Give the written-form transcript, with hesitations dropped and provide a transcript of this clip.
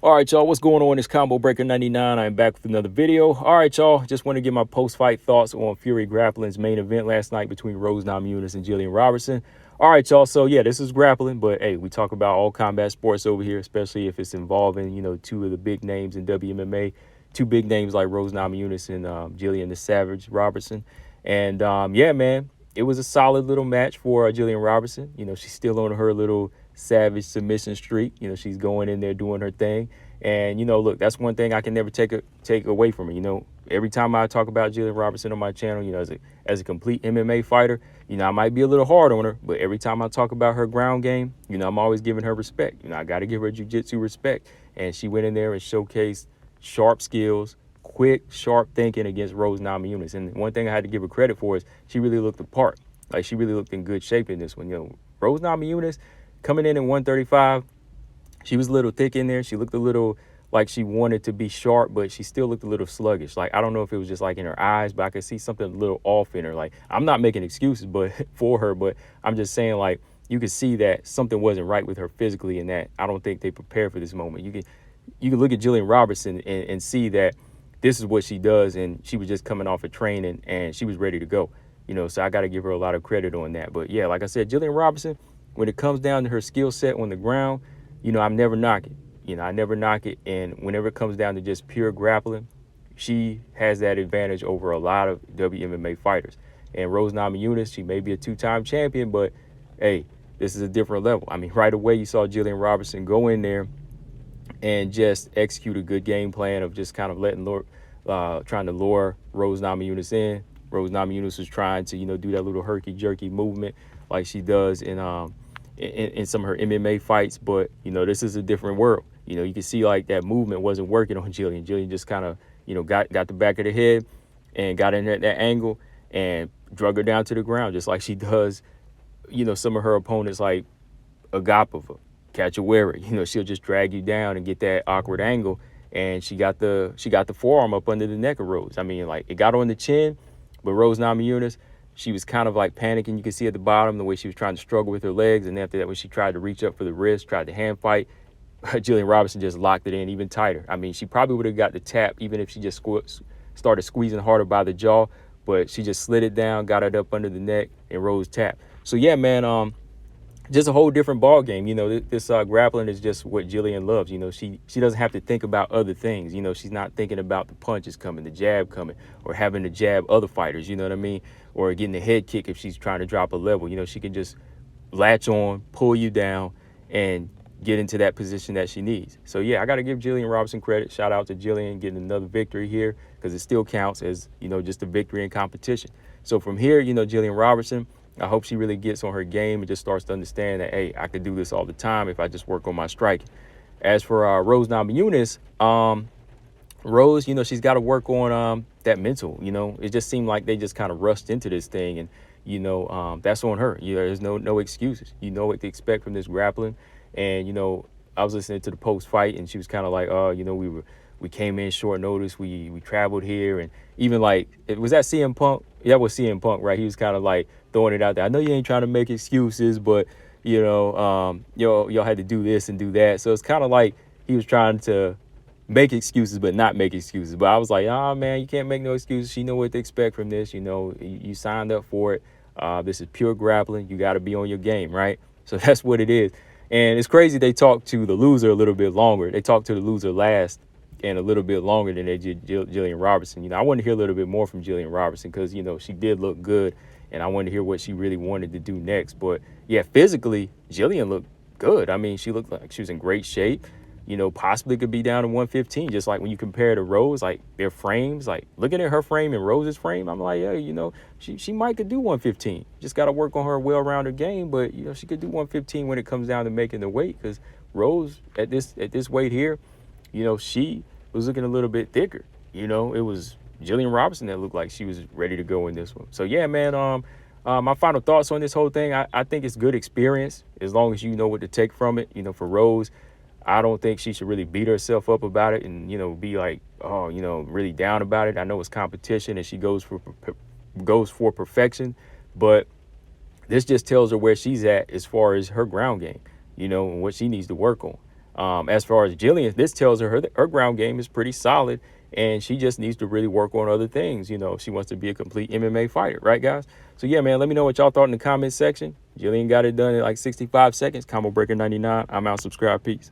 All right, y'all, what's going on? It's Combo Breaker 99. I'm back with another video. All right, y'all, just want to get my post-fight thoughts on Fury Grappling's main event last night between Rose Namajunas and Gillian Robertson. All right, y'all, so yeah, this is grappling, but hey, we talk about all combat sports over here, especially if it's involving, two of the big names in WMMA, two big names like Rose Namajunas and Gillian the Savage Robertson. And yeah, man, it was a solid little match for Gillian Robertson. She's still on her little savage submission streak. She's going in there doing her thing. And, look, that's one thing I can never take away from her. Every time I talk about Gillian Robertson on my channel, as a complete MMA fighter, I might be a little hard on her, but every time I talk about her ground game, I'm always giving her respect. I got to give her jiu-jitsu respect. And she went in there and showcased sharp skills, quick, sharp thinking against Rose Namajunas. And one thing I had to give her credit for is she really looked the part. Like, she really looked in good shape in this one. Rose Namajunas coming in at 135, she was a little thick in there. She looked a little like she wanted to be sharp, but she still looked a little sluggish. Like, I don't know if it was just like in her eyes, but I could see something a little off in her. Like, I'm not making excuses for her, but I'm just saying, like, you could see that something wasn't right with her physically, and that I don't think they prepared for this moment. You can look at Gillian Robertson and see that this is what she does, and she was just coming off of training and she was ready to go. So I got to give her a lot of credit on that. But yeah, like I said, Gillian Robertson, when it comes down to her skill set on the ground, I'm never knock it. I never knock it. And whenever it comes down to just pure grappling, she has that advantage over a lot of WMMA fighters. And Rose Namajunas, she may be a two-time champion, but hey, this is a different level. I mean, right away you saw Gillian Robertson go in there and just execute a good game plan of just kind of trying to lure Rose Namajunas in. Rose Namajunas was trying to, do that little herky-jerky movement like she does in some of her MMA fights, but this is a different world. You can see like that movement wasn't working on Gillian. Gillian just kind of got the back of the head and got in at that angle and drug her down to the ground, just like she does some of her opponents like Agapova, Cachoeira. She'll just drag you down and get that awkward angle, and she got the forearm up under the neck of Rose. I mean, like, it got on the chin, but Rose Namajunas, she was kind of like panicking. You can see at the bottom the way she was trying to struggle with her legs. And after that, when she tried to reach up for the wrist, tried to hand fight, Gillian Robertson just locked it in even tighter. I mean, she probably would have got the tap even if she just started squeezing harder by the jaw. But she just slid it down, got it up under the neck, and Rose tapped. So, yeah, man, just a whole different ball game. This grappling is just what Gillian loves. She doesn't have to think about other things. She's not thinking about the punches coming, the jab coming, or having to jab other fighters, you know what I mean? Or getting a head kick if she's trying to drop a level. She can just latch on, pull you down, and get into that position that she needs. So, yeah, I got to give Gillian Robertson credit. Shout out to Gillian getting another victory here, because it still counts as, just a victory in competition. So from here, Gillian Robertson, I hope she really gets on her game and just starts to understand that, hey, I could do this all the time if I just work on my striking. As for Rose Namajunas, Rose, she's got to work on that mental. It just seemed like they just kind of rushed into this thing, and that's on her. There's no excuses. What to expect from this grappling. And I was listening to the post fight, and she was kind of like, we came in short notice. We traveled here, and even like, was that CM Punk? Yeah, that was CM Punk, right? He was kind of like throwing it out there. I know you ain't trying to make excuses, but y'all had to do this and do that. So it's kind of like he was trying to make excuses but not make excuses. But I was like, man, you can't make no excuses. She know what to expect from this. You signed up for it. This is pure grappling. You got to be on your game, right? So that's what it is. And it's crazy they talked to the loser a little bit longer. They talked to the loser last and a little bit longer than they did Gillian Robertson. I wanted to hear a little bit more from Gillian Robertson because, she did look good, and I wanted to hear what she really wanted to do next. But, yeah, physically, Gillian looked good. I mean, she looked like she was in great shape. Possibly could be down to 115, just like when you compare to Rose, like their frames, like looking at her frame and Rose's frame, I'm like, yeah, she might could do 115. Just got to work on her well-rounded game, but, she could do 115 when it comes down to making the weight, because Rose at this weight here, she was looking a little bit thicker. It was Gillian Robertson that looked like she was ready to go in this one. So, yeah, man, my final thoughts on this whole thing, I think it's good experience as long as you know what to take from it. For Rose, I don't think she should really beat herself up about it and, be like, really down about it. I know it's competition and she goes for perfection, but this just tells her where she's at as far as her ground game, and what she needs to work on. As far as Gillian, this tells her her ground game is pretty solid, and she just needs to really work on other things, you know, if she wants to be a complete MMA fighter, right, guys? So, yeah, man, let me know what y'all thought in the comment section. Gillian got it done in like 65 seconds. Combo Breaker 99. I'm out. Subscribe. Peace.